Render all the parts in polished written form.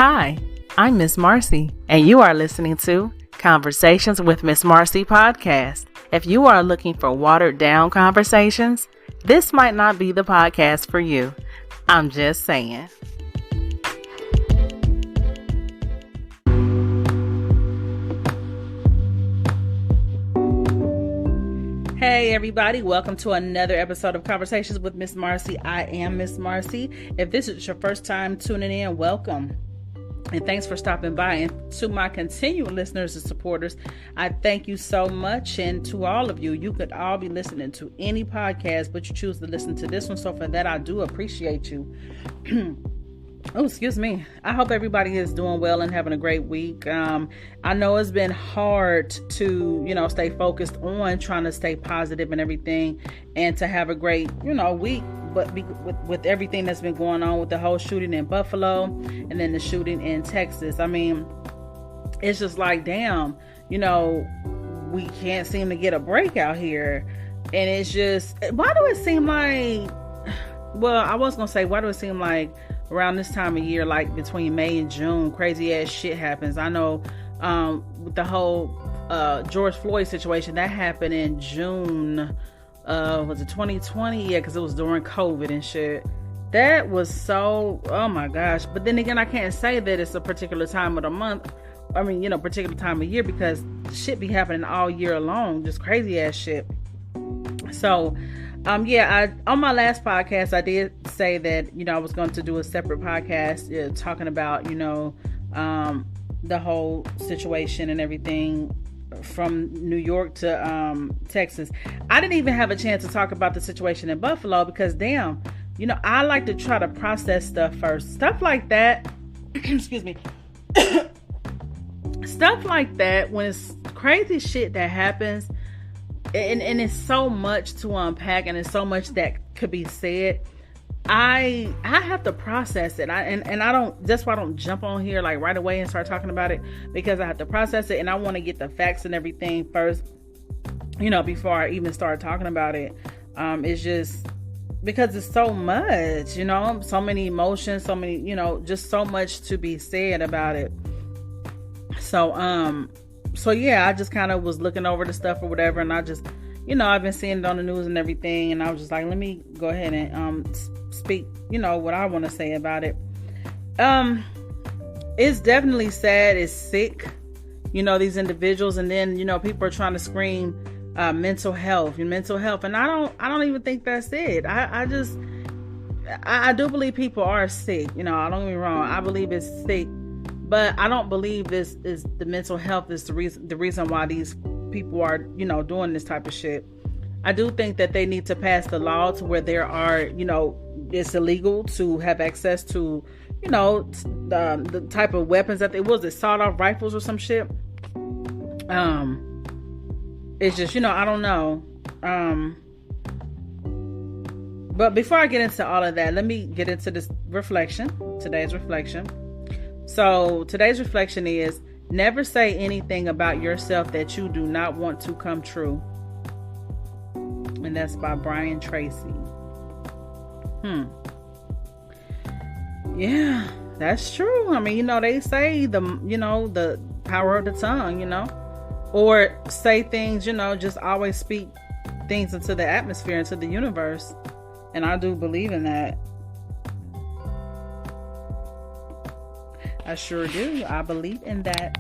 Hi, I'm Miss Marcie, and you are listening to Conversations with Miss Marcie podcast. If you are looking for watered down conversations, this might not be the podcast for you. I'm just saying. Hey everybody, welcome to another episode of Conversations with Miss Marcie. I am Miss Marcie. If this is your first time tuning in, welcome. And thanks for stopping by. And to my continual listeners and supporters, I thank you so much. And to all of you, you could all be listening to any podcast, but you choose to listen to this one. So for that, I do appreciate you. Oh, excuse me. I hope everybody is doing well and having a great week. I know it's been hard to, stay focused on trying to stay positive and everything and to have a great, week. But with everything that's been going on with the whole shooting in Buffalo and then the shooting in Texas, I mean, it's just like, damn, we can't seem to get a break out here. And it's just, why do it seem like, I was going to say, why do it seem like around this time of year, like between May and June, crazy ass shit happens? I know with the whole George Floyd situation, that happened in June. Was it 2020? Yeah, because it was during COVID and shit. That was so, oh my gosh. But then again, I can't say that it's a particular time of the month. I mean, particular time of year, because shit be happening all year long. Just crazy ass shit. So, on my last podcast, I did say that, I was going to do a separate podcast talking about, the whole situation and everything from New York to Texas. I didn't even have a chance to talk about the situation in Buffalo because, damn, I like to try to process stuff first. Stuff like that, excuse me, stuff like that, when it's crazy shit that happens, and it's so much to unpack and it's so much that could be said, I have to process it. That's why I don't jump on here like right away and start talking about it, because I have to process it and I want to get the facts and everything first, before I even start talking about it. It's just because it's so much, so many emotions, so many, just so much to be said about it. So yeah, I just kind of was looking over the stuff or whatever, and I just, I've been seeing it on the news and everything, and I was just like, let me go ahead and speak, what I want to say about it. It's definitely sad. It's sick, these individuals, and then, people are trying to scream mental health, and I don't even think that's it. I do believe people are sick. I don't get me wrong. I believe it's sick. But I don't believe this is the mental health is the reason why these people are, doing this type of shit. I do think that they need to pass the law to where there are, it's illegal to have access to, the type of weapons that sawed-off rifles or some shit. It's just, I don't know. But before I get into all of that, let me get into today's reflection. So today's reflection is, never say anything about yourself that you do not want to come true. And that's by Brian Tracy. Yeah, that's true. I mean, they say the power of the tongue, or say things, just always speak things into the atmosphere, into the universe. And I do believe in that. I sure do. I believe in that.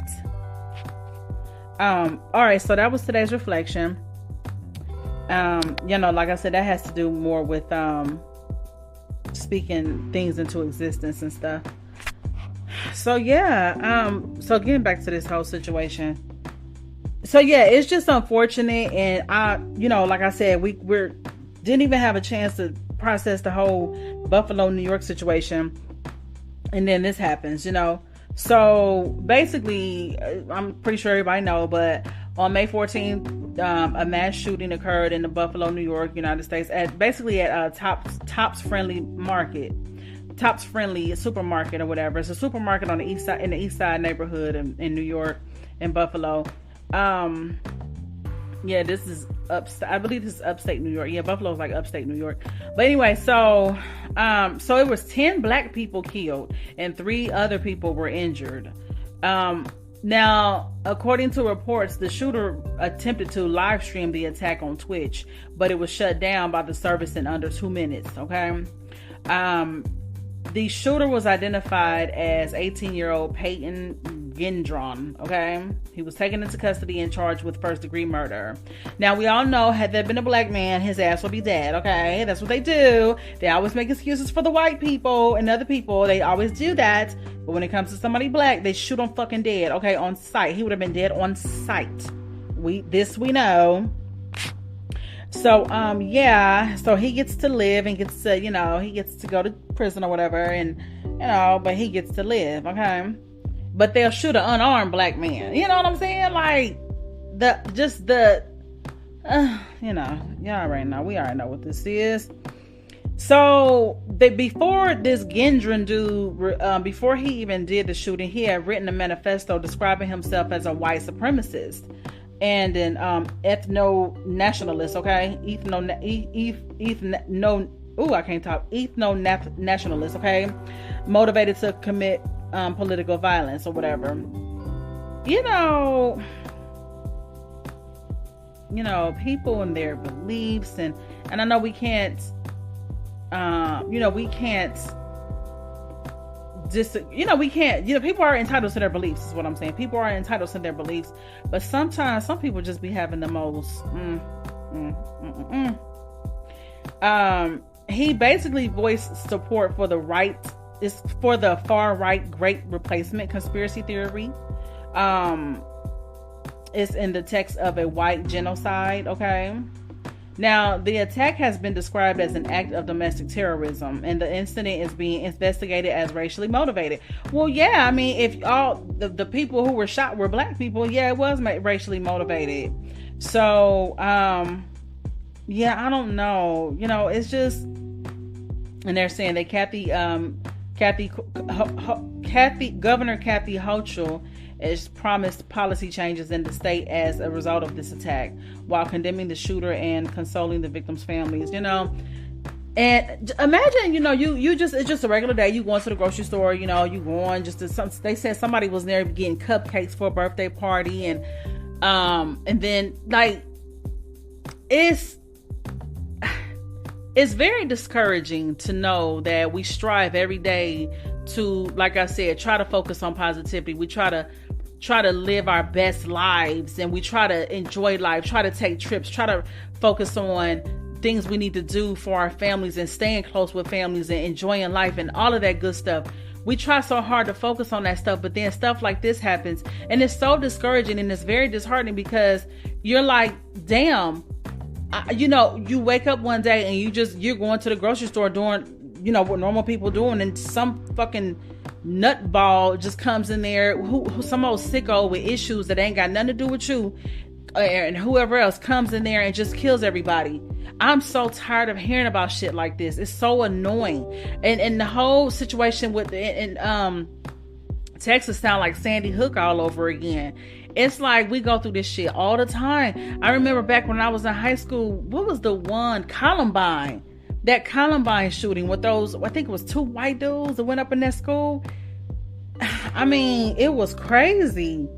All right. So that was today's reflection. Like I said, that has to do more with speaking things into existence and stuff. So yeah. So getting back to this whole situation. So yeah, it's just unfortunate, and like I said, we didn't even have a chance to process the whole Buffalo, New York situation. And then this happens, So basically, I'm pretty sure everybody know, but on May 14th, a mass shooting occurred in the Buffalo, New York, United States, at Tops Friendly Supermarket or whatever. It's a supermarket on the east side, in the East Side neighborhood in New York, in Buffalo. Yeah, this is I believe this is upstate New York. Yeah, Buffalo's like upstate New York. But anyway, so it was 10 black people killed and 3 other people were injured. Now, according to reports, the shooter attempted to live stream the attack on Twitch, but it was shut down by the service in under 2 minutes. Okay. The shooter was identified as 18-year-old Peyton Gendron. Okay. He was taken into custody and charged with first-degree murder. Now, we all know, had there been a black man, his ass would be dead. Okay. That's what they do. They always make excuses for the white people and other people. They always do that. But when it comes to somebody black, they shoot him fucking dead. Okay. On sight. He would have been dead on sight. We know. So, so he gets to live and gets to, he gets to go to prison or whatever, and, but he gets to live, okay? But they'll shoot an unarmed black man. You know what I'm saying? Like, y'all already know. We already know what this is. So, before this Gendron dude, before he even did the shooting, he had written a manifesto describing himself as a white supremacist and an ethno-nationalist, okay? Ethno-nationalist, okay? Motivated to commit political violence or whatever. People and their beliefs, and I know we can't, people are entitled to their beliefs, is what I'm saying. People are entitled to their beliefs, but sometimes some people just be having the most he basically voiced support for the far right Great Replacement conspiracy theory. It's in the text of a white genocide, okay? Now, the attack has been described as an act of domestic terrorism, and the incident is being investigated as racially motivated. Well, yeah, I mean, if all the people who were shot were black people, yeah, it was racially motivated. So, I don't know. It's just, and they're saying that Governor Kathy Hochul has promised policy changes in the state as a result of this attack, while condemning the shooter and consoling the victims' families. And imagine, it's just a regular day. You going to the grocery store, you going just to they said somebody was there getting cupcakes for a birthday party, and then like it's very discouraging to know that we strive every day to, like I said, try to focus on positivity. We try to live our best lives, and we try to enjoy life, try to take trips, try to focus on things we need to do for our families and staying close with families and enjoying life and all of that good stuff. We try so hard to focus on that stuff, but then stuff like this happens, and it's so discouraging and it's very disheartening, because you're like, damn, you wake up one day and you're going to the grocery store doing, what normal people doing, and some fucking nutball just comes in there, who some old sicko with issues that ain't got nothing to do with you, and whoever else comes in there and just kills everybody. I'm so tired of hearing about shit like this. It's so annoying. And the whole situation with Texas sound like Sandy Hook all over again. It's like we go through this shit all the time. I remember back when I was in high school, what was the one? Columbine. That Columbine shooting with those, I think it was 2 white dudes that went up in that school. I mean, it was crazy.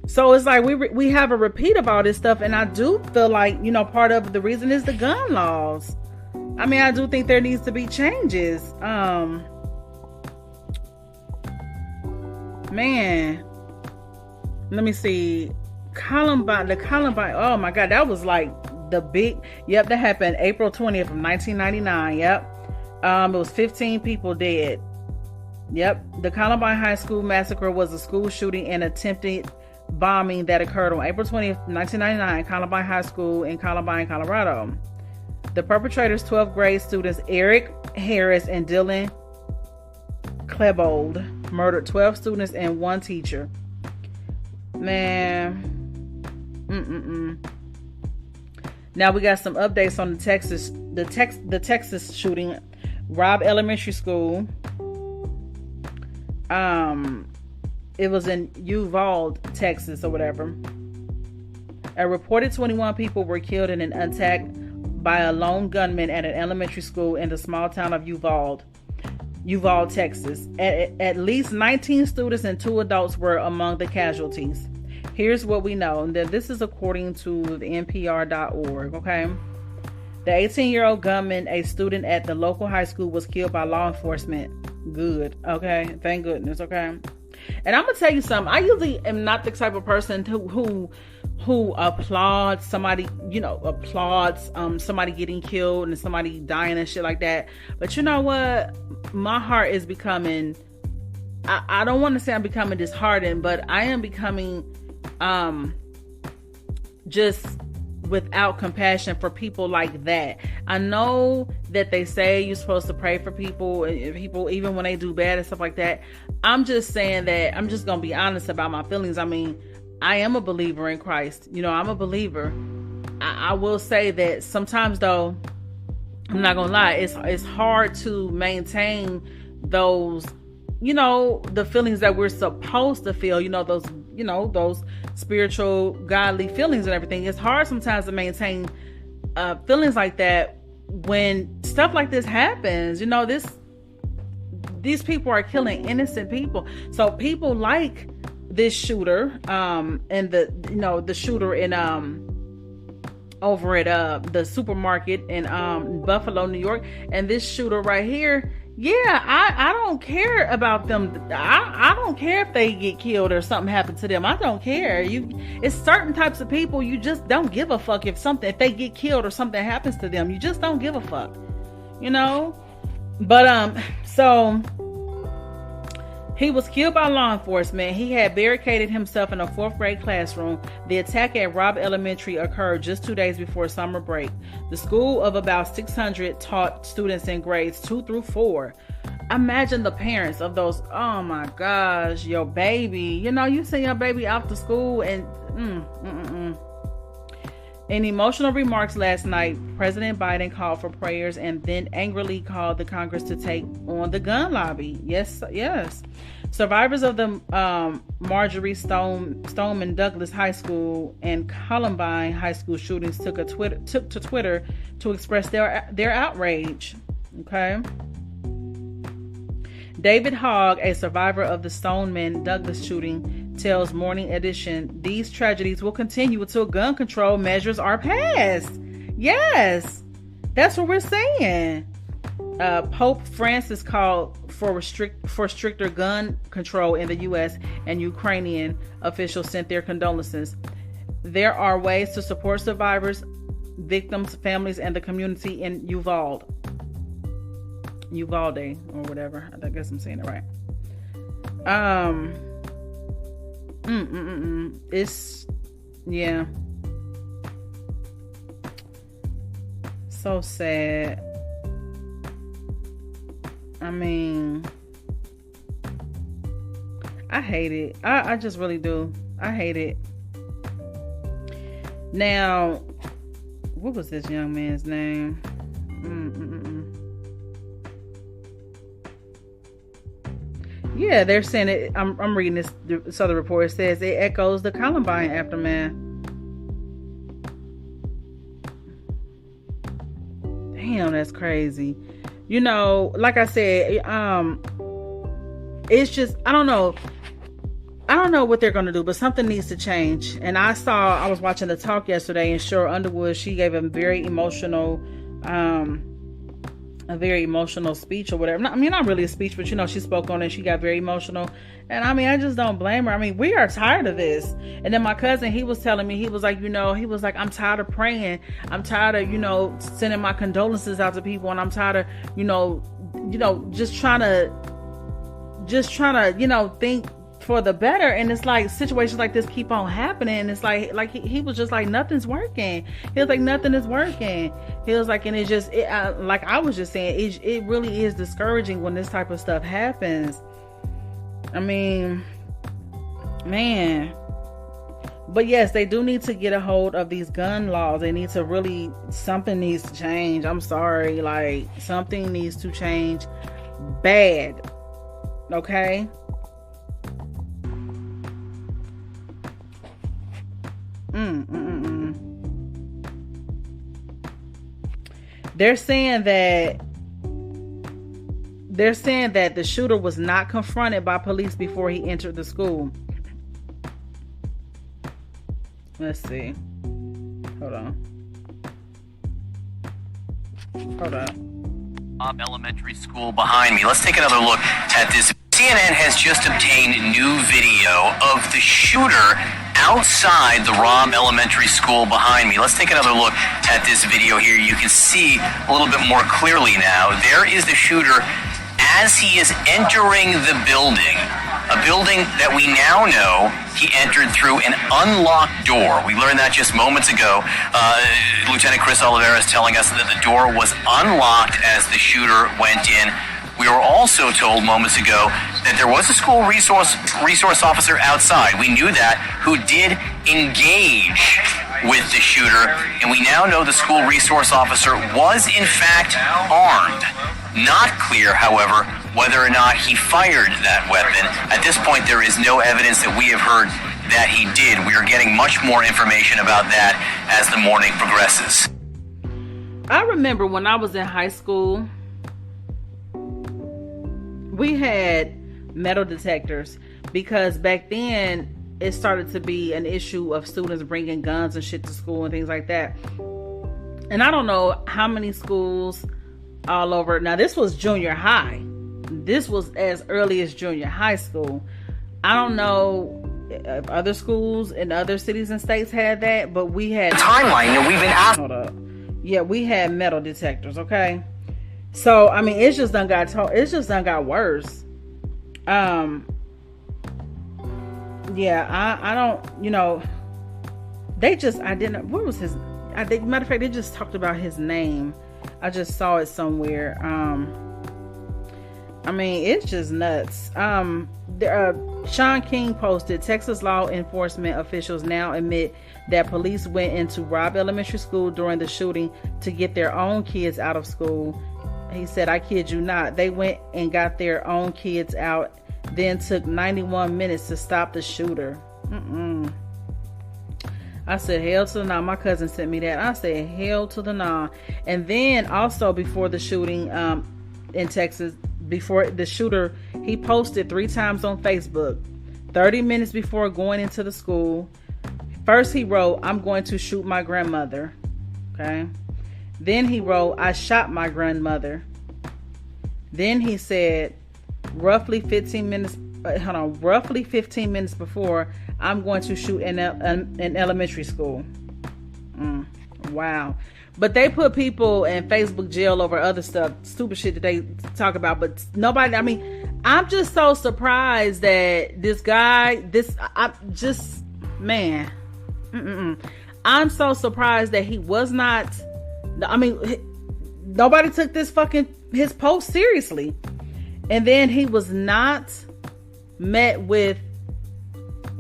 So it's like we have a repeat of all this stuff, and I do feel like, part of the reason is the gun laws. I mean, I do think there needs to be changes. Man, let me see. The Columbine, oh my God, that was like that happened April 20th of 1999. Yep. It was 15 people dead. Yep. The Columbine High School massacre was a school shooting and attempted bombing that occurred on April 20th, 1999, Columbine High School in Columbine, Colorado. The perpetrators, 12th grade students Eric Harris and Dylan Klebold, murdered 12 students and 1 teacher. Man. Now we got some updates on the Texas shooting. Robb Elementary School. It was in Uvalde, Texas, or whatever. A reported 21 people were killed in an attack by a lone gunman at an elementary school in the small town of Uvalde, Texas. At least 19 students and 2 adults were among the casualties. Here's what we know. This is according to the NPR.org, okay? The 18-year-old gunman, a student at the local high school, was killed by law enforcement. Good, okay? Thank goodness, okay? And I'm going to tell you something. I usually am not the type of person who applauds somebody, somebody getting killed and somebody dying and shit like that. But you know what? My heart is becoming, I don't want to say I'm becoming disheartened, but I am becoming just without compassion for people like that. I know that they say you're supposed to pray for people even when they do bad and stuff like that. I'm just saying that I'm just going to be honest about my feelings. I mean, I am a believer in Christ. I'm a believer. I will say that sometimes, though, I'm not going to lie, it's hard to maintain those, the feelings that we're supposed to feel, those spiritual, godly feelings and everything. It's hard sometimes to maintain feelings like that when stuff like this happens. These people are killing innocent people. So people like this shooter, and the shooter in over at the supermarket in Buffalo, New York, and this shooter right here. Yeah, I don't care about them. I don't care if they get killed or something happens to them. I don't care. It's certain types of people you just don't give a fuck if they get killed or something happens to them. You just don't give a fuck, But so he was killed by law enforcement. He had barricaded himself in a 4th grade classroom. The attack at Robb Elementary occurred just 2 days before summer break. The school of about 600 taught students in grades 2 through 4. Imagine the parents of those. Oh my gosh, your baby. You send your baby out to school and In emotional remarks last night, President Biden called for prayers and then angrily called the Congress to take on the gun lobby. Yes. Survivors of the Marjorie Stoneman Douglas High School and Columbine High School shootings took to Twitter to express their outrage. Okay. David Hogg, a survivor of the Stoneman Douglas shooting, tells Morning Edition, these tragedies will continue until gun control measures are passed. Yes, that's what we're saying. Pope Francis called for stricter gun control in the U.S., and Ukrainian officials sent their condolences. There are ways to support survivors, victims, families, and the community in Uvalde, or whatever. I guess I'm saying it right. It's, yeah, so sad. I mean, I hate it. I just really do. I hate it. Now, what was this young man's name? Yeah, they're saying it. I'm reading this other report. It says it echoes the Columbine aftermath. Damn, that's crazy. Like I said, it's just, I don't know what they're going to do, but something needs to change. And I was watching The Talk yesterday, and Cheryl Underwood, she gave a very emotional speech or whatever. Not really a speech, but she spoke on it. She got very emotional. And I just don't blame her. We are tired of this. And then my cousin, he was telling me, he was like, I'm tired of praying. I'm tired of, sending my condolences out to people. And I'm tired of, just trying to, think for the better. And it's like situations like this keep on happening. It's like he was just like, nothing's working. He was like, nothing is working. He was like, and it's just, like I was just saying, it really is discouraging when this type of stuff happens. Man. But yes, they do need to get a hold of these gun laws. They need to something needs to change. I'm sorry. Like, something needs to change bad. Okay? They're saying that the shooter was not confronted by police before he entered the school. Let's see. Hold on. Elementary school behind me. Let's take another look at this. CNN has just obtained new video of the shooter outside the Robb Elementary School behind me. Let's take another look at this video here. You can see a little bit more clearly now. There is the shooter as he is entering the building. A building that we now know he entered through an unlocked door. We learned that just moments ago. Lieutenant Chris Oliveira is telling us that the door was unlocked as the shooter went in. We were also told moments ago that there was a school resource officer outside. We knew that, who did engage with the shooter, and we now know the school resource officer was in fact armed. Not clear, however, whether or not he fired that weapon. At this point, there is no evidence that we have heard that he did. We are getting much more information about that as the morning progresses. I remember when I was in high school, we had metal detectors because back then it started to be an issue of students bringing guns and shit to school and things like that. And I don't know how many schools all over. Now, this was junior high. This was as early as junior high school. I don't know if other schools in other cities and states had that, but we had timeline that we've been asked. Hold up. Yeah, we had metal detectors, okay? So, I mean, it's just done got worse. Yeah, I don't, where was his, matter of fact, they just talked about his name. I just saw it somewhere. I mean, it's just nuts. Sean King posted, Texas law enforcement officials now admit that police went into Robb Elementary School during the shooting to get their own kids out of school. He said, I kid you not, they went and got their own kids out, then took 91 minutes to stop the shooter. I said, hell to the nah. My cousin sent me that. I said, hell to the nah. And then also before the shooting in Texas, before the shooter, he posted 3 times on Facebook, 30 minutes before going into the school. First he wrote, I'm going to shoot my grandmother. Okay. Then he wrote, I shot my grandmother. Then he said, roughly 15 minutes before, I'm going to shoot in elementary school. Wow. But they put people in Facebook jail over other stuff, stupid shit that they talk about, but nobody, I mean, I'm just so surprised that this guy, I'm so surprised that he was not, I mean, nobody took his post seriously. And then he was not met with,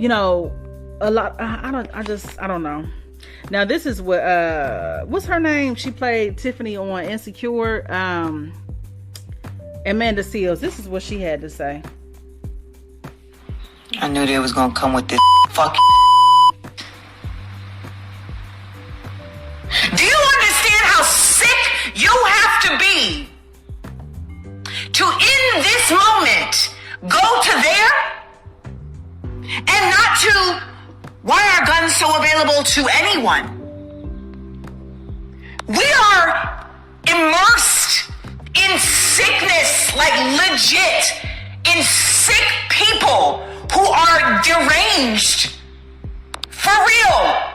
a lot. I don't know. Now this is what, what's her name? She played Tiffany on Insecure. Amanda Seals. This is what she had to say. I knew they was gonna come with this fuck. Do you understand how sick you have to be to, in this moment, go to there and not to, why are guns so available to anyone? We are immersed in sickness, like legit, in sick people who are deranged. For real.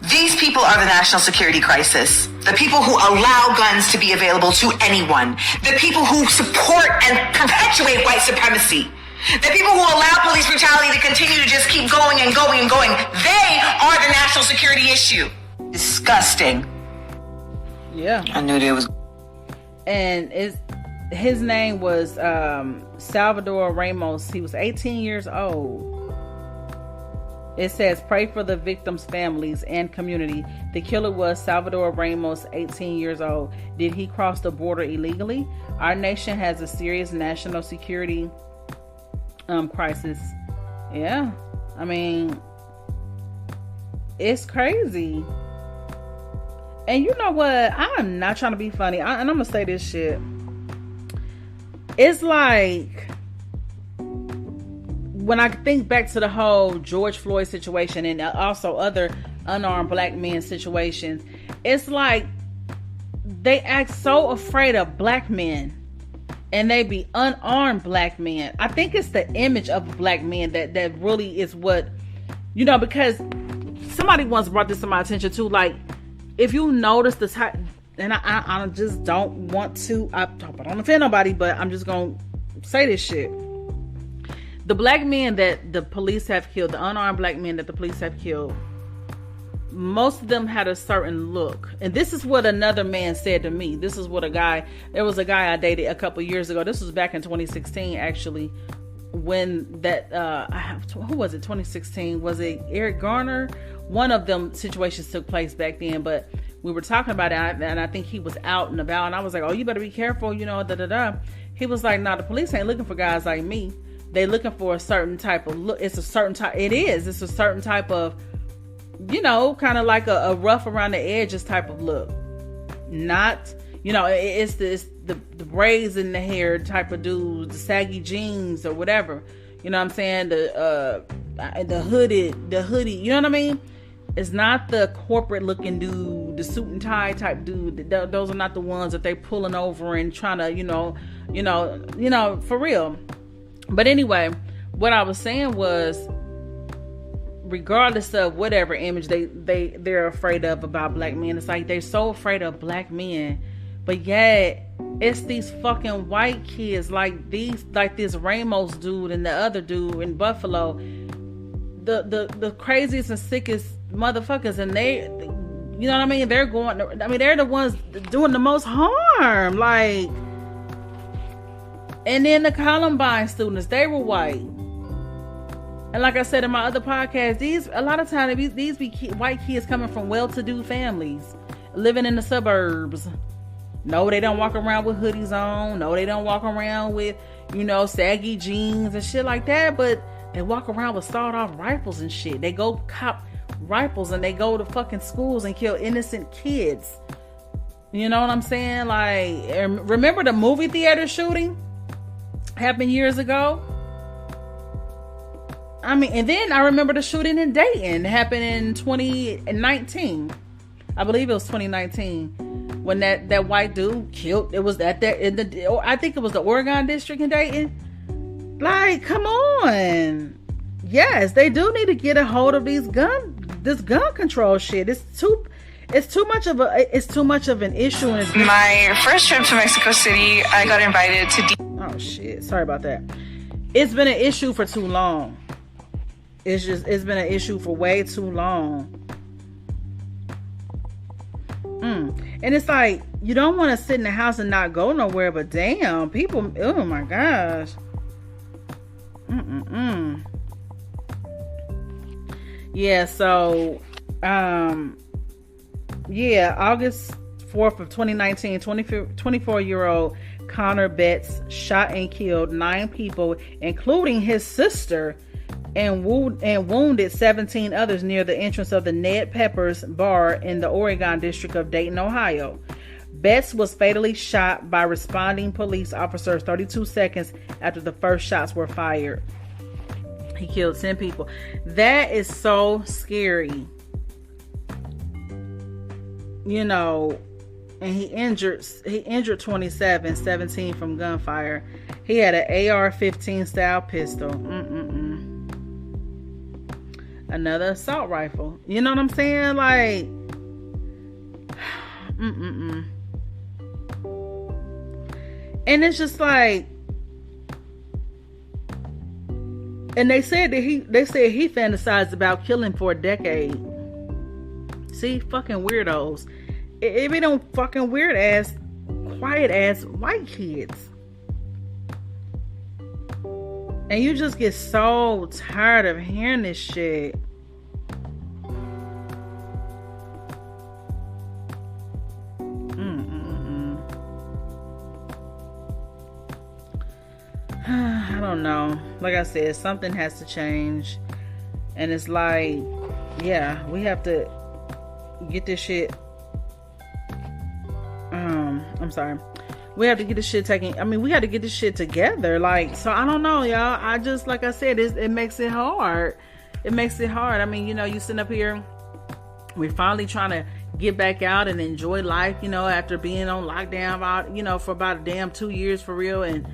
These people are the national security crisis. The people who allow guns to be available to anyone. The people who support and perpetuate white supremacy. The people who allow police brutality to continue to just keep going and going and going. They are the national security issue. Disgusting. Yeah. I knew there was. And his name was Salvador Ramos. He was 18 years old. It says, pray for the victims' families and community. The killer was Salvador Ramos, 18 years old. Did he cross the border illegally? Our nation has a serious national security crisis Yeah. I mean, it's crazy. And you know what? I'm not trying to be funny. And I'm going to say this shit. It's like, when I think back to the whole George Floyd situation and also other unarmed black men situations, it's like they act so afraid of black men and they be unarmed black men. I think it's the image of black men that really is what, you know, because somebody once brought this to my attention too. Like, if you notice the type, and I just don't want to, I don't offend nobody, but I'm just going to say this shit. The black men that the police have killed, the unarmed black men that the police have killed, most of them had a certain look. And this is what another man said to me. This is what there was a guy I dated a couple years ago. This was back in 2016, actually, when that, who was it, 2016? Was it Eric Garner? One of them situations took place back then, but we were talking about it, and I think he was out and about, and I was like, oh, you better be careful, you know, da-da-da. He was like, nah, the police ain't looking for guys like me. They looking for a certain type of look. It's a certain type. It's a certain type of, you know, kind of like a rough around the edges type of look. Not, you know, it's the braids in the hair type of dude, the saggy jeans or whatever. You know what I'm saying? The hoodie. You know what I mean? It's not the corporate looking dude, the suit and tie type dude. Those are not the ones that they pulling over and trying to, you know, for real. But anyway, what I was saying was, regardless of whatever image they're afraid of about black men, it's like they're so afraid of black men, but yet it's these fucking white kids like this Ramos dude and the other dude in Buffalo, the craziest and sickest motherfuckers, and they, you know what I mean? They're the ones doing the most harm, like. And then the Columbine students, they were white. And like I said in my other podcast, a lot of times these be white kids coming from well-to-do families, living in the suburbs. No, they don't walk around with hoodies on. No, they don't walk around with, you know, saggy jeans and shit like that. But they walk around with sawed-off rifles and shit. They go cop rifles and they go to fucking schools and kill innocent kids. You know what I'm saying? Like, remember the movie theater shooting? Happened years ago. I mean, and then I remember the shooting in Dayton. It happened in 2019. I believe it was 2019 when that white dude killed. It was I think it was the Oregon district in Dayton. Like, come on. Yes, they do need to get a hold of this gun control shit. It's too much of an issue. My first trip to Mexico City, I got invited to oh shit, sorry about that. It's been an issue for too long. It's been an issue for way too long. And it's like, you don't want to sit in the house and not go nowhere, but damn, people, oh my gosh. Yeah, so August 4th of 2019, 24-year-old Connor Betts shot and killed 9 people, including his sister, and wounded 17 others near the entrance of the Ned Peppers bar in the Oregon district of Dayton, Ohio. Betts was fatally shot by responding police officers 32 seconds after the first shots were fired. He killed 10 people. That is so scary. You know, and he injured 27, 17 from gunfire. He had an AR-15 style pistol. Another assault rifle. You know what I'm saying? Like, and it's just like, and they said he fantasized about killing for a decade. See, fucking weirdos. It be them fucking weird ass, quiet ass white kids. And you just get so tired of hearing this shit. I don't don't know. Like I said, something has to change. And it's like, yeah, we have to get this shit. I'm sorry. We have to get this shit taken. I mean, we got to get this shit together. Like, so I don't know, y'all. I just, like I said, it makes it hard. It makes it hard. I mean, you know, you sitting up here, we're finally trying to get back out and enjoy life, you know, after being on lockdown, you know, for about a damn 2 years for real. And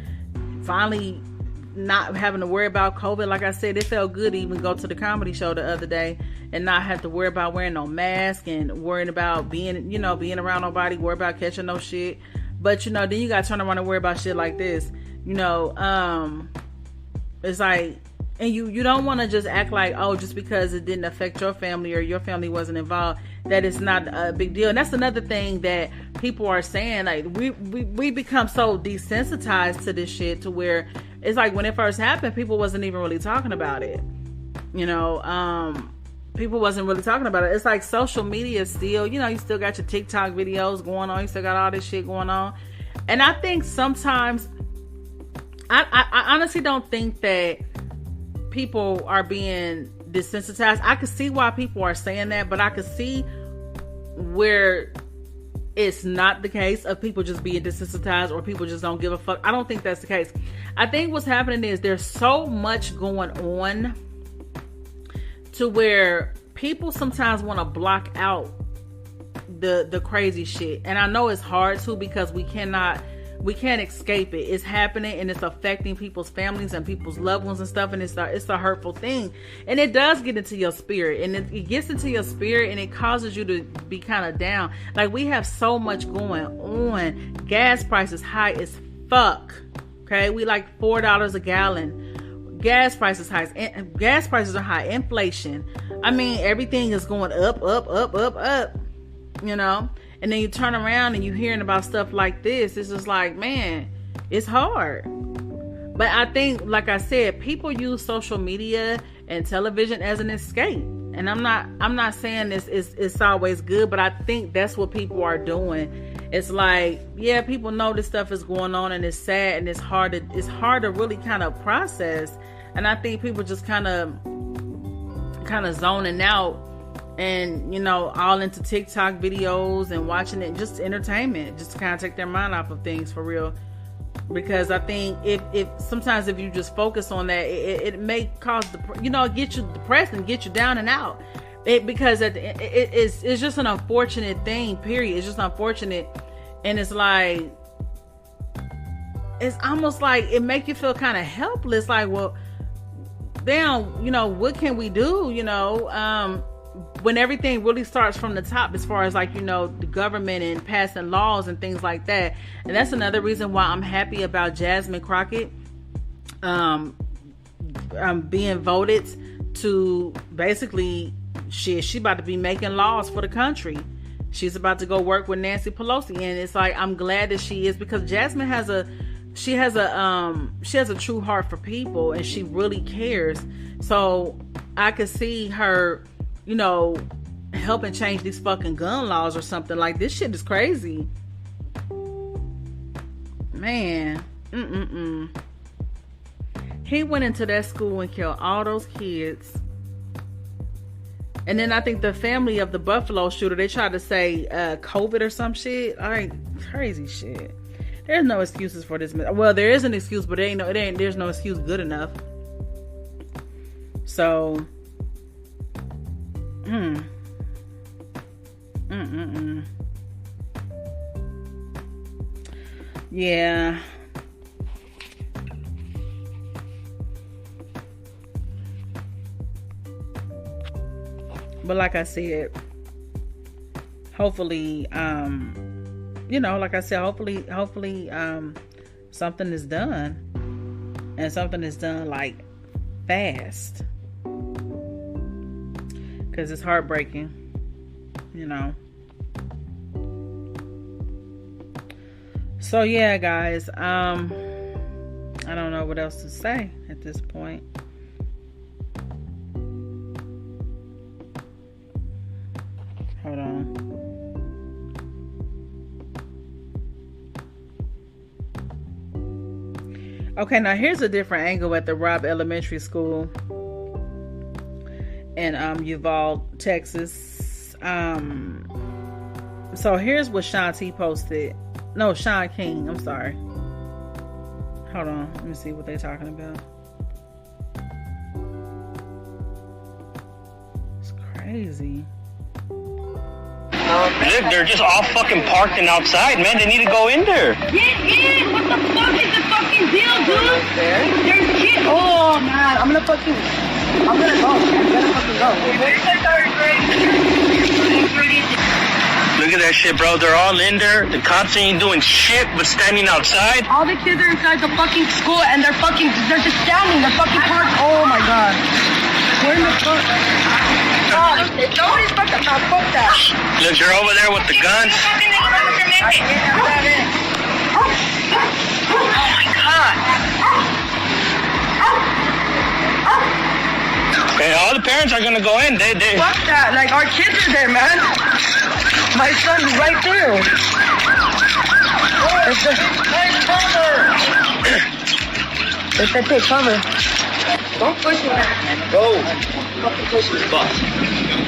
finally not having to worry about COVID. Like I said, it felt good to even go to the comedy show the other day and not have to worry about wearing no mask and worrying about being, you know, being around nobody, worry about catching no shit. But, you know, then you got to turn around and worry about shit like this, you know. It's like, and you don't want to just act like, oh, just because it didn't affect your family or your family wasn't involved, that it's not a big deal. And that's another thing that people are saying. Like, we become so desensitized to this shit to where it's like when it first happened, people wasn't even really talking about it. You know, people wasn't really talking about it. It's like social media still, you know, you still got your TikTok videos going on. You still got all this shit going on. And I think sometimes, I honestly don't think that people are being desensitized. I could see why people are saying that, but I could see where it's not the case of people just being desensitized or people just don't give a fuck. I don't think that's the case. I think what's happening is there's so much going on to where people sometimes want to block out the crazy shit. And I know it's hard to, because we can't escape it. It's happening and it's affecting people's families and people's loved ones and stuff. And it's a hurtful thing. And it does get into your spirit. And it gets into your spirit and it causes you to be kind of down. Like, we have so much going on. Gas prices high as fuck. Okay. We like $4 a gallon. Gas prices high. Gas prices are high. Inflation. I mean, everything is going up, you know? And then you turn around and you're hearing about stuff like this. It's just like, man, it's hard. But I think, like I said, people use social media and television as an escape. And I'm not saying it's always good, but I think that's what people are doing. It's like, yeah, people know this stuff is going on and it's sad and it's hard to really kind of process. And I think people just kind of zoning out. And, you know, all into TikTok videos and watching it, just entertainment, just to kind of take their mind off of things for real. Because I think if sometimes if you just focus on that, it may cause get you depressed and get you down and out. Because it's just an unfortunate thing, period. It's just unfortunate. And it's like, it's almost like it make you feel kind of helpless. Like, well, damn, you know, what can we do? You know, when everything really starts from the top, as far as like, you know, the government and passing laws and things like that. And that's another reason why I'm happy about Jasmine Crockett being voted to basically, she about to be making laws for the country. She's about to go work with Nancy Pelosi. And it's like, I'm glad that she is, because Jasmine has a true heart for people and she really cares. So I could see her, you know, helping change these fucking gun laws or something. Like, this shit is crazy. Man. He went into that school and killed all those kids. And then I think the family of the Buffalo shooter, they tried to say COVID or some shit. Like, crazy shit. There's no excuses for this. Well, there is an excuse, but there's no excuse good enough. So, yeah. But like I said, hopefully, you know, like I said, hopefully, something is done, and something is done like fast, because it's heartbreaking, you know. So yeah, guys, I don't know what else to say at this point. Hold on. Okay, now here's a different angle at the Robb Elementary School in Uvalde, Texas. So here's what Sean T posted. No, Sean King. I'm sorry. Hold on. Let me see what they're talking about. It's crazy. Look, they're just all fucking parked and outside, man. They need to go in there. Get in! What the fuck is the fucking deal, dude? There's kids. Oh man, I'm gonna go. I'm gonna fucking go. Look at that shit, bro. They're all in there. The cops ain't doing shit but standing outside. All the kids are inside the fucking school and they're just standing. They're fucking parked. Oh my god. Where in the fuck? Nobody's fucking not fuck that. Look, they're over there with the guns. Oh my god. Okay, all the parents are gonna go in. They. Fuck that. Like, our kids are there, man. My son's right there. Take cover. Take cover. Don't push me. Go. Fucking push me.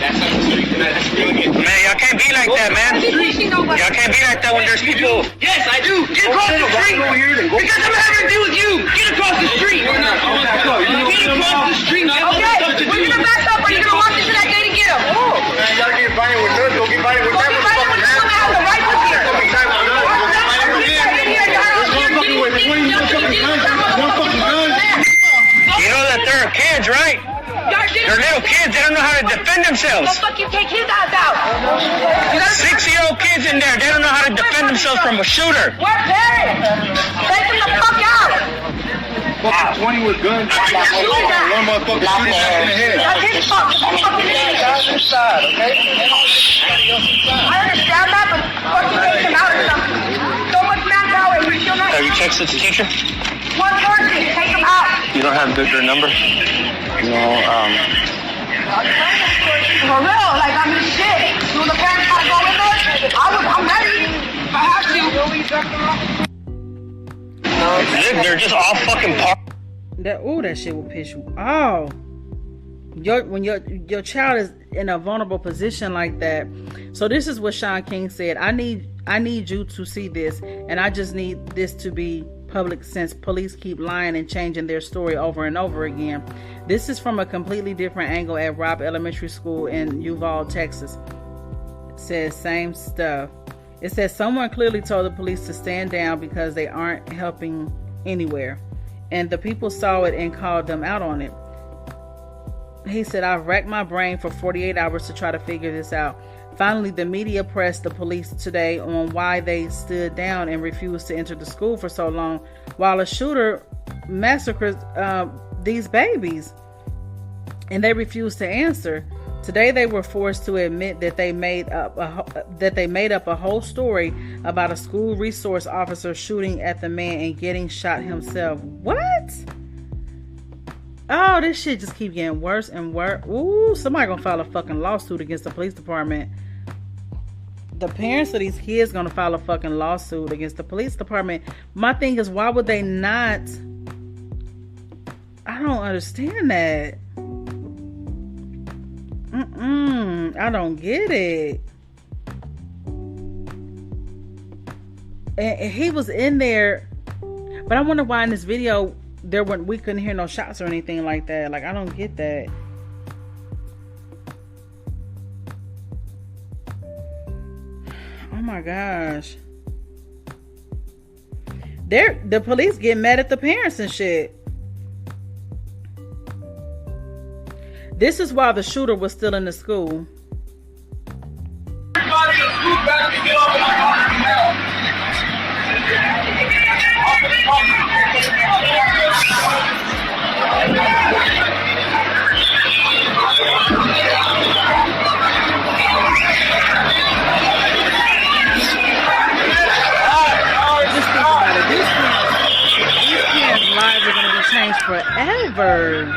Man, y'all can't be like that, man. Y'all can't be like that when there's people. Yes, I do. Get across the street. Because I'm having to deal with you. Get across the street. Get across the street. Okay. We're gonna back up. Are you gonna walk into that gate and get him? Oh. Man, y'all get violent with us. Go get violent with them. have the right to here. You know that they're kids, right? They're little kids. They don't know how to defend themselves. Don't fucking take his ass out. 6-year-old kids in there. They don't know how to defend themselves from a shooter. We're parents. Take him the fuck out. Fucking 20 with guns. One motherfucker shooting us in the head. That's his fault. Guys inside, okay? I understand that, but fucking take him out or something. So much manpower and you're still not. Have you texted the teacher? One person, take him out. You don't have their number? No, For real, like I'm the shit. Do the parents gotta go in there? I'm ready. If I have to. Look, they're just all fucking parked. That shit will piss you off. When your child is in a vulnerable position like that. So this is what Sean King said. I need you to see this, and I just need this to be public since police keep lying and changing their story over and over again. This is from a completely different angle at Robb Elementary School in Uvalde, Texas. It says same stuff. It says someone clearly told the police to stand down because they aren't helping anywhere, and the people saw it and called them out on it. He said, I've racked my brain for 48 hours to try to figure this out. Finally, the media pressed the police today on why they stood down and refused to enter the school for so long while a shooter massacred these babies, and they refused to answer. Today, they were forced to admit that they made up a whole story about a school resource officer shooting at the man and getting shot himself. What? Oh, this shit just keep getting worse and worse. Ooh, somebody gonna file a fucking lawsuit against the police department. The parents of these kids gonna file a fucking lawsuit against the police department. My thing is, why would they not? I don't understand that. I don't get it. And he was in there, but I wonder why in this video we couldn't hear no shots or anything like that. Like, I don't get that. Oh my gosh. The police get mad at the parents and shit. This is while the shooter was still in the school. Lives are going to be changed forever.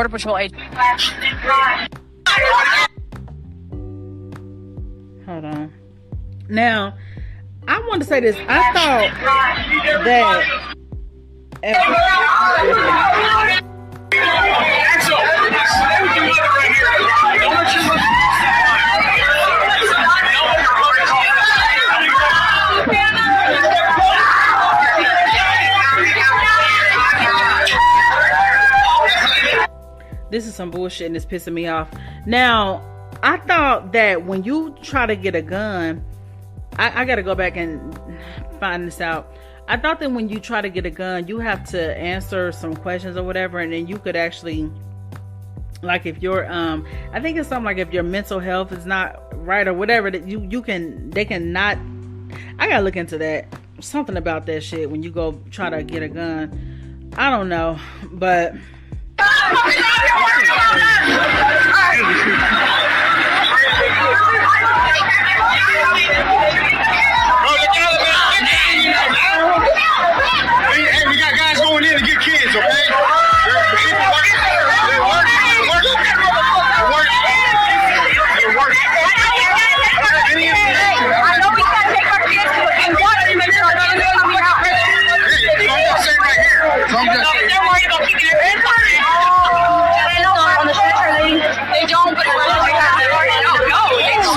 Border Patrol agent. Hold on. Now, I want to say this. I thought that this is some bullshit and it's pissing me off. Now, I thought that when you try to get a gun, I gotta go back and find this out. I thought that when you try to get a gun, you have to answer some questions or whatever, and then you could actually, like, if you're I think it's something like if your mental health is not right or whatever, that they can not. I gotta look into that. Something about that shit when you go try to get a gun. I don't know, but Hey, we got guys going in to get kids, okay? I know we can't take our kids, but we want to make sure our kids are coming out. I'm just saying right here. They're worried about keeping their hands on it. They know on the future they don't, but we're like that. They already know. No, they don't.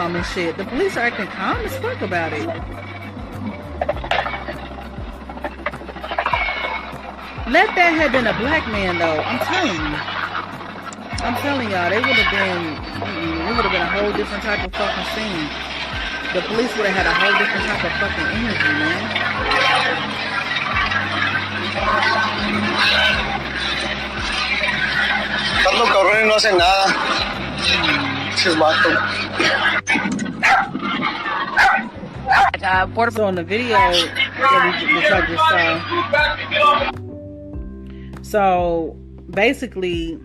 calm and shit. The police are acting calm as fuck about it. Let that have been a black man, though. I'm telling y'all, they would have been. It would have been a whole different type of fucking scene. The police would have had a whole different type of fucking energy, man. Los cabrones no hacen nada. So in the video that I just saw, so basically,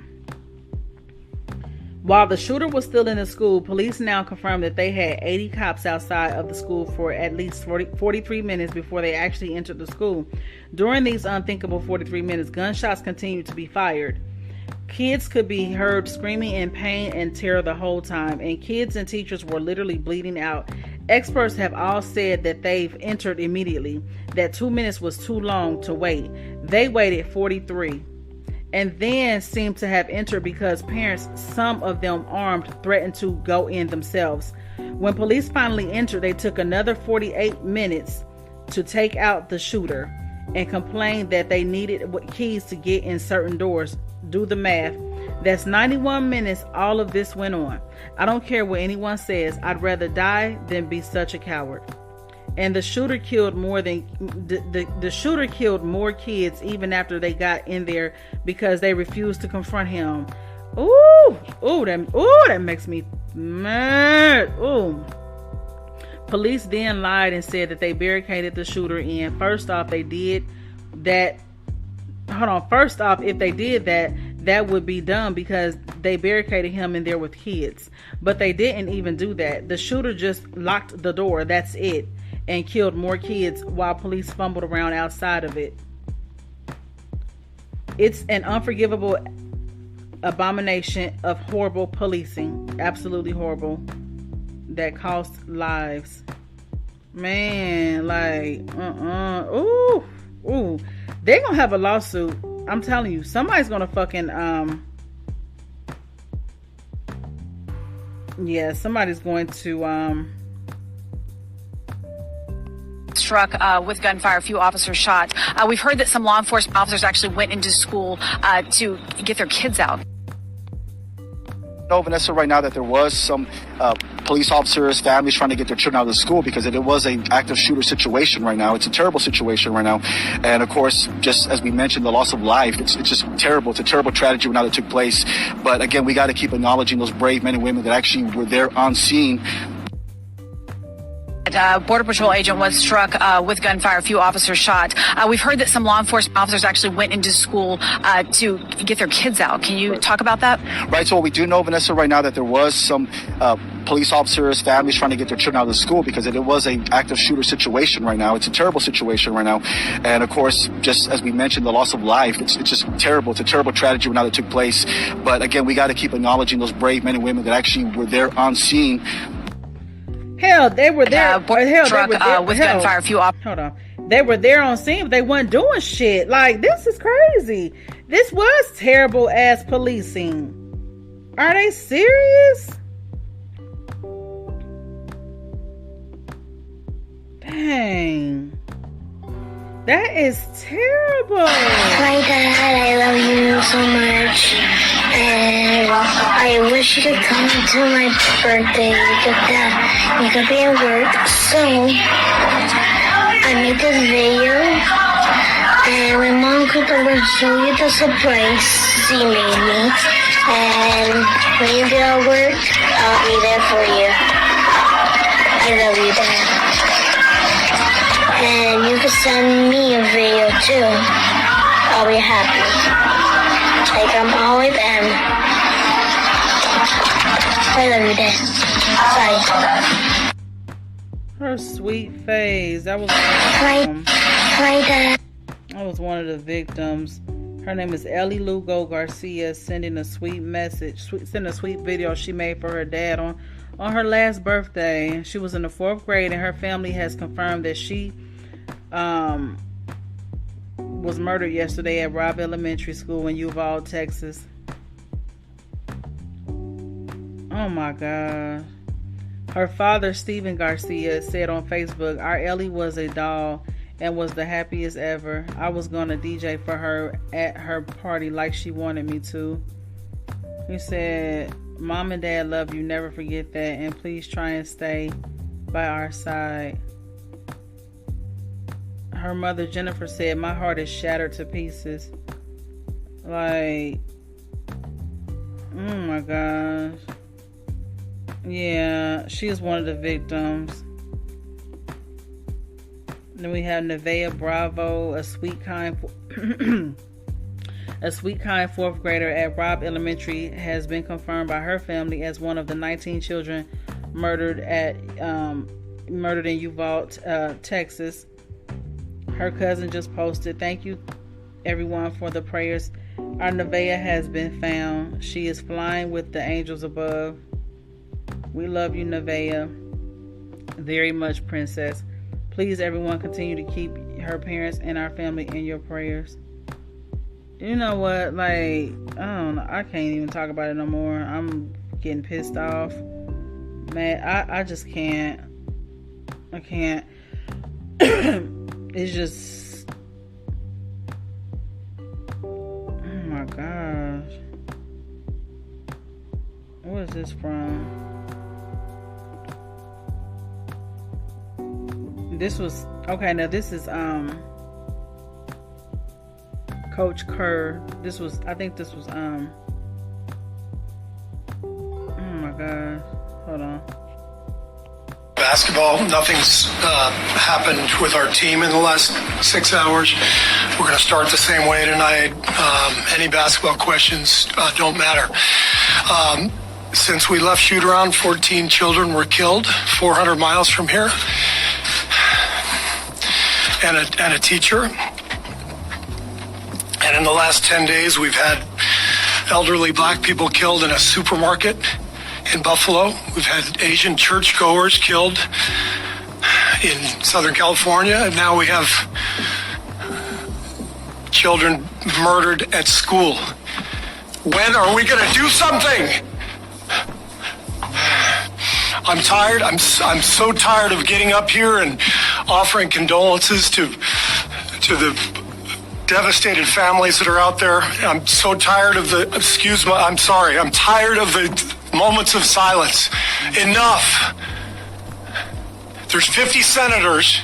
while the shooter was still in the school, police now confirmed that they had 80 cops outside of the school for at least 43 minutes before they actually entered the school. During these unthinkable 43 minutes, gunshots continued to be fired. Kids could be heard screaming in pain and terror the whole time, and kids and teachers were literally bleeding out. Experts have all said that they've entered immediately, that 2 minutes was too long to wait. They waited 43 and then seemed to have entered because parents, some of them armed, threatened to go in themselves. When police finally entered, they took another 48 minutes to take out the shooter and complained that they needed keys to get in certain doors. Do the math. That's 91 minutes all of this went on. I don't care what anyone says. I'd rather die than be such a coward. And the shooter killed more kids even after they got in there because they refused to confront him. That makes me mad. Ooh. Police then lied and said that they barricaded the shooter in. First off, if they did that, that would be dumb because they barricaded him in there with kids. But they didn't even do that. The shooter just locked the door, that's it, and killed more kids while police fumbled around outside of it. It's an unforgivable abomination of horrible policing. Absolutely horrible. That cost lives. Man, like, ooh. They're gonna have a lawsuit. I'm telling you, somebody's gonna fucking somebody's going to struck with gunfire, a few officers shot. We've heard that some law enforcement officers actually went into school to get their kids out. Know, Vanessa, right now that there was some police officers, families trying to get their children out of the school because it was an active shooter situation right now. It's a terrible situation right now. And of course, just as we mentioned, the loss of life, it's just terrible. It's a terrible tragedy right now that took place. But again, we got to keep acknowledging those brave men and women that actually were there on scene. Border Patrol agent was struck with gunfire. A few officers shot. We've heard that some law enforcement officers actually went into school to get their kids out. Can you talk about that? Right. So we do know, Vanessa, right now that there was some police officers, families trying to get their children out of the school because it was an active shooter situation right now. It's a terrible situation right now. And of course, just as we mentioned, the loss of life, it's just terrible. It's a terrible tragedy right now that took place. But again, we got to keep acknowledging those brave men and women that actually were there on scene. Hell, they were there. Truck with gunfire. A few hold on. They were there on scene, but they wasn't doing shit. Like, this is crazy. This was terrible ass policing. Are they serious? Dang. That is terrible. My dad, I love you so much. And I wish you could come to my birthday. You could be at work. So, I made this video. And my mom could show you the surprise she made me. And when you get at work, I'll be there for you. I love you, Dad. And you can send me a video too. I'll be happy. Like I'm always am. I love you, Dad. Bye. Her sweet face. That was Dad. That was one of the victims. Her name is Ellie Lugo Garcia, sending a sweet message, sending a sweet video she made for her dad on her last birthday. She was in the 4th grade, and her family has confirmed that she was murdered yesterday at Robb Elementary School in Uvalde, Texas. Oh my God. Her father, Stephen Garcia, said on Facebook, "Our Ellie was a doll and was the happiest ever. I was gonna DJ for her at her party like she wanted me to." He said, "Mom and Dad love you. Never forget that. And please try and stay by our side." Her mother, Jennifer, said, "My heart is shattered to pieces." Like, oh my gosh. Yeah, she is one of the victims. Then we have Nevaeh Bravo, a sweet, kind 4th grader at Robb Elementary, has been confirmed by her family as one of the 19 children murdered in Uvalde, Texas. Her cousin just posted, "Thank you everyone for the prayers. Our Nevaeh has been found. She is flying with the angels above. We love you, Nevaeh, very much, princess. Please, everyone, continue to keep her parents and our family in your prayers." You know what? Like, I don't know. I can't even talk about it no more. I'm getting pissed off. Man, I just can't. I can't. It's just... Oh my gosh. What is this from? This was... Okay, now this is... Coach Kerr. This was... I think this was... Oh my god. Hold on. Basketball, nothing's happened with our team in the last 6 hours. We're going to start the same way tonight. Any basketball questions don't matter. Since we left shoot around, 14 children were killed 400 miles from here, and a teacher. And in the last 10 days, we've had elderly black people killed in a supermarket in Buffalo. We've had Asian churchgoers killed in Southern California. And now we have children murdered at school. When are we going to do something? I'm tired. I'm so tired of getting up here and offering condolences to the devastated families that are out there. I'm so tired of I'm tired of the moments of silence. Enough. There's 50 senators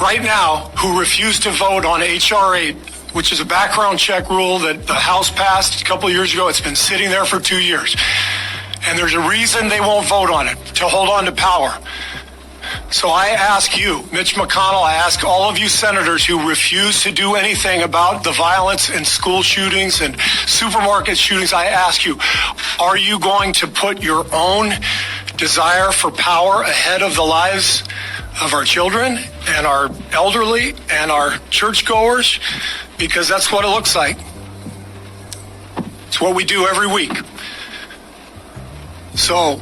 right now who refuse to vote on H.R. 8, which is a background check rule that the House passed a couple of years ago. It's been sitting there for 2 years. And there's a reason they won't vote on it, to hold on to power. So I ask you, Mitch McConnell, I ask all of you senators who refuse to do anything about the violence and school shootings and supermarket shootings, I ask you, are you going to put your own desire for power ahead of the lives of our children and our elderly and our churchgoers? Because that's what it looks like. It's what we do every week. So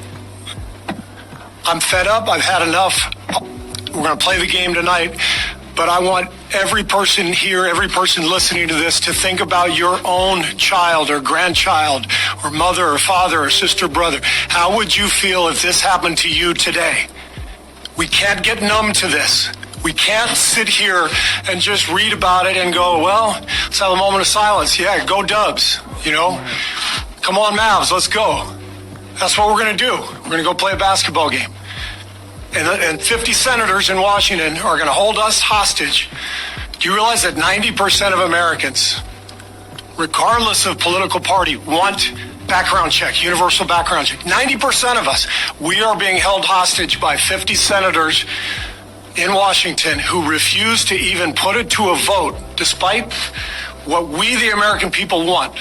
I'm fed up. I've had enough. We're going to play the game tonight, but I want every person here, every person listening to this to think about your own child or grandchild or mother or father or sister, brother. How would you feel if this happened to you today? We can't get numb to this. We can't sit here and just read about it and go, well, let's have a moment of silence. Yeah, go Dubs, you know. Come on, Mavs, let's go. That's what we're going to do. We're going to go play a basketball game. And 50 senators in Washington are going to hold us hostage. Do you realize that 90% of Americans, regardless of political party, want background check, universal background check? 90% of us, we are being held hostage by 50 senators in Washington who refuse to even put it to a vote, despite what we, the American people, want.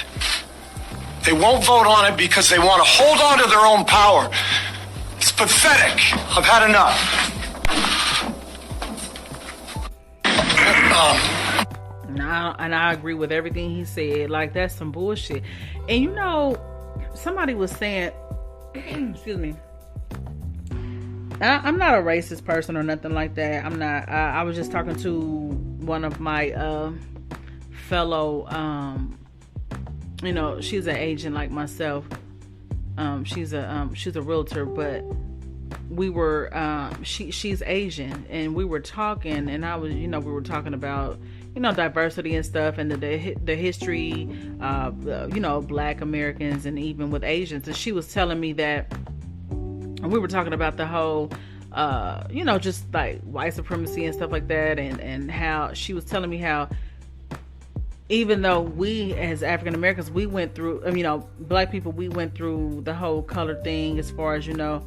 They won't vote on it because they want to hold on to their own power. It's pathetic. I've had enough. And I agree with everything he said. Like, that's some bullshit. And you know, somebody was saying, excuse me, I'm not a racist person or nothing like that. I'm not. I was just talking to one of my fellow, you know, she's an agent like myself. She's a realtor, but we were she's Asian, and we were talking, and I was, you know, we were talking about, you know, diversity and stuff, and the history of, you know, Black Americans and even with Asians. And she was telling me that, and we were talking about the whole you know, just like white supremacy and stuff like that, and how she was telling me how, even though we as African Americans, we went through, you know, Black people, we went through the whole color thing, as far as, you know,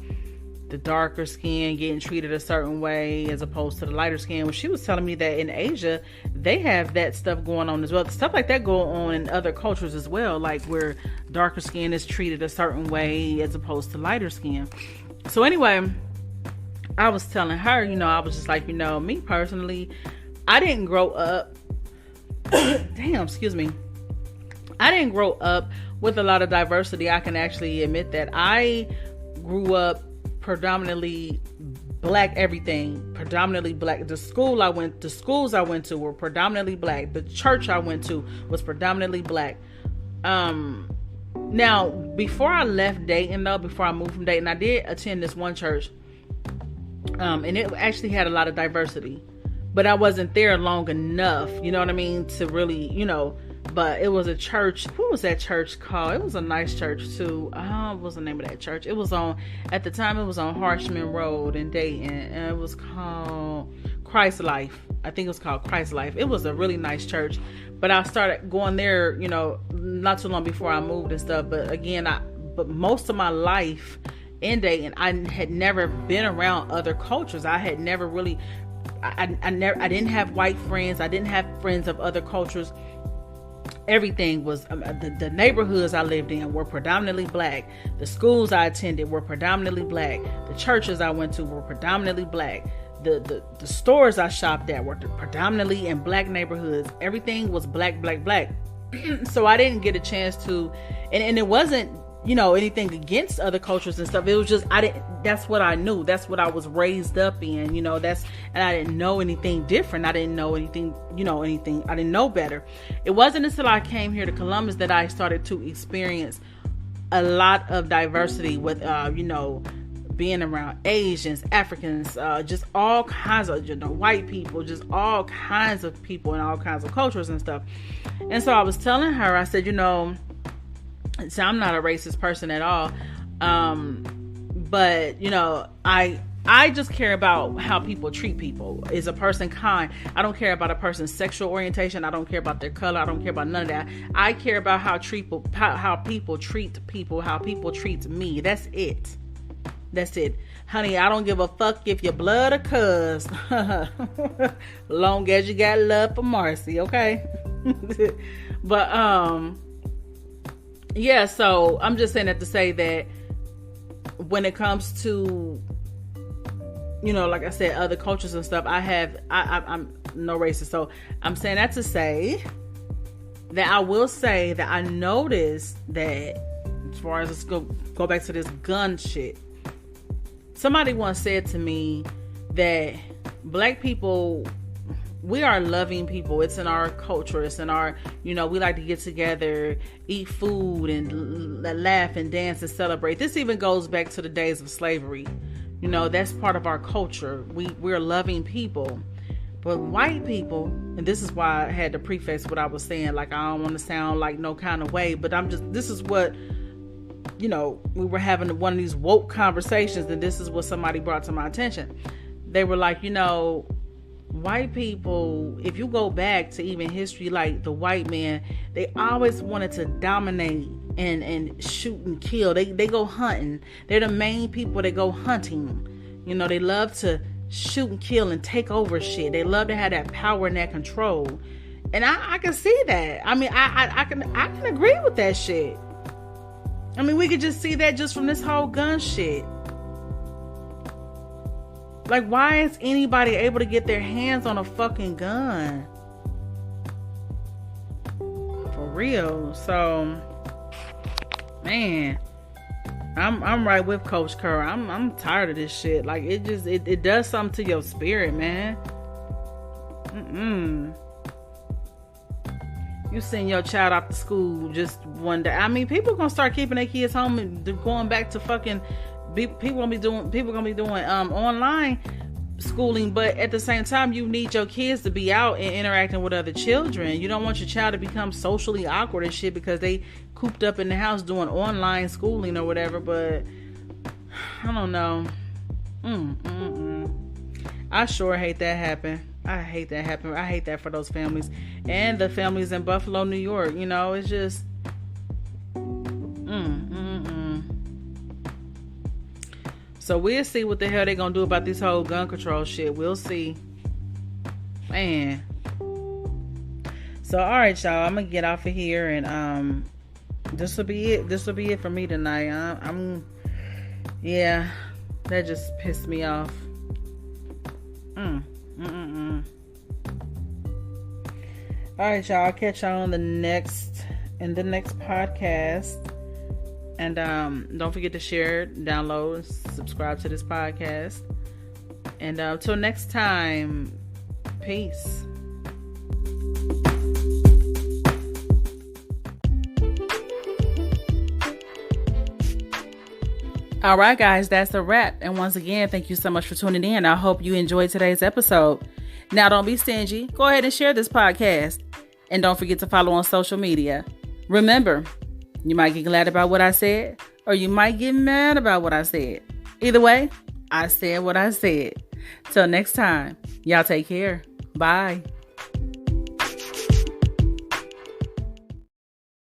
the darker skin getting treated a certain way as opposed to the lighter skin. Well, she was telling me that in Asia, they have that stuff going on as well. Stuff like that go on in other cultures as well, like where darker skin is treated a certain way as opposed to lighter skin. So anyway, I was telling her, you know, I was just like, you know, me personally, I didn't grow up damn, excuse me. I didn't grow up with a lot of diversity. I can actually admit that. I grew up predominantly Black everything, predominantly Black. The schools I went to were predominantly Black. The church I went to was predominantly Black. Now, before I left Dayton, though, before I moved from Dayton, I did attend this one church, and it actually had a lot of diversity. But I wasn't there long enough, you know what I mean, to really, you know, but it was a church. What was that church called? It was a nice church too. What was the name of that church? It was at the time it was on Harshman Road in Dayton, and it was called Christ Life. I think it was called Christ Life. It was a really nice church, but I started going there, you know, not too long before I moved and stuff. But again, but most of my life in Dayton, I had never been around other cultures. I had never really, I didn't have white friends. I didn't have friends of other cultures. Everything was, the neighborhoods I lived in were predominantly Black. The schools I attended were predominantly Black. The churches I went to were predominantly Black. The stores I shopped at were predominantly in Black neighborhoods. Everything was Black. So I didn't get a chance to, and it wasn't, you know, anything against other cultures and stuff. It was just, that's what I knew. That's what I was raised up in, you know, and I didn't know anything different. I didn't know anything, I didn't know better. It wasn't until I came here to Columbus that I started to experience a lot of diversity with, you know, being around Asians, Africans, just all kinds of, you know, white people, just all kinds of people and all kinds of cultures and stuff. And so I was telling her, I said, you know, so I'm not a racist person at all. But, you know, I just care about how people treat people. Is a person kind? I don't care about a person's sexual orientation. I don't care about their color. I don't care about none of that. I care about how people treat people, how people treat me. That's it. That's it. Honey, I don't give a fuck if you're blood or cuz. Long as you got love for Marcie, okay? But, yeah, so I'm just saying that to say that when it comes to, you know, like I said, other cultures and stuff, I'm no racist. So I'm saying that to say that I will say that I noticed that as far as let's go back to this gun shit. Somebody once said to me that black people, we are loving people. It's in our culture. It's in our, you know, we like to get together, eat food, and laugh and dance and celebrate. This even goes back to the days of slavery. You know, that's part of our culture. We're loving people. But white people, and this is why I had to preface what I was saying, like I don't want to sound like no kind of way, but this is what, you know, we were having one of these woke conversations, and this is what somebody brought to my attention. They were like, you know, white people, if you go back to even history, like the white man, they always wanted to dominate and shoot and kill. They go hunting. They're the main people that go hunting. You know, they love to shoot and kill and take over shit. They love to have that power and that control. And I can see that. I mean, I can agree with that shit. I mean, we could just see that just from this whole gun shit. Like, why is anybody able to get their hands on a fucking gun? For real. So, man, I'm right with Coach Kerr. I'm tired of this shit. Like, it does something to your spirit, man. You send your child off to school just one day. I mean, people gonna start keeping their kids home and going back to fucking. People gonna be doing online schooling, but at the same time, you need your kids to be out and interacting with other children. You don't want your child to become socially awkward and shit because they cooped up in the house doing online schooling or whatever. But I don't know. I sure hate that happen. I hate that happen. I hate that for those families and the families in Buffalo, New York. You know, it's just So we'll see what the hell they gonna do about this whole gun control shit. We'll see, man. So all right, y'all, I'm gonna get off of here, and this will be it for me tonight. Yeah, that just pissed me off. All right, y'all, I'll catch y'all on the next podcast. And don't forget to share, download, and subscribe to this podcast. And until next time, peace. All right, guys, that's a wrap. And once again, thank you so much for tuning in. I hope you enjoyed today's episode. Now, don't be stingy. Go ahead and share this podcast. And don't forget to follow on social media. Remember, you might get glad about what I said, or you might get mad about what I said. Either way, I said what I said. Till next time, y'all take care. Bye.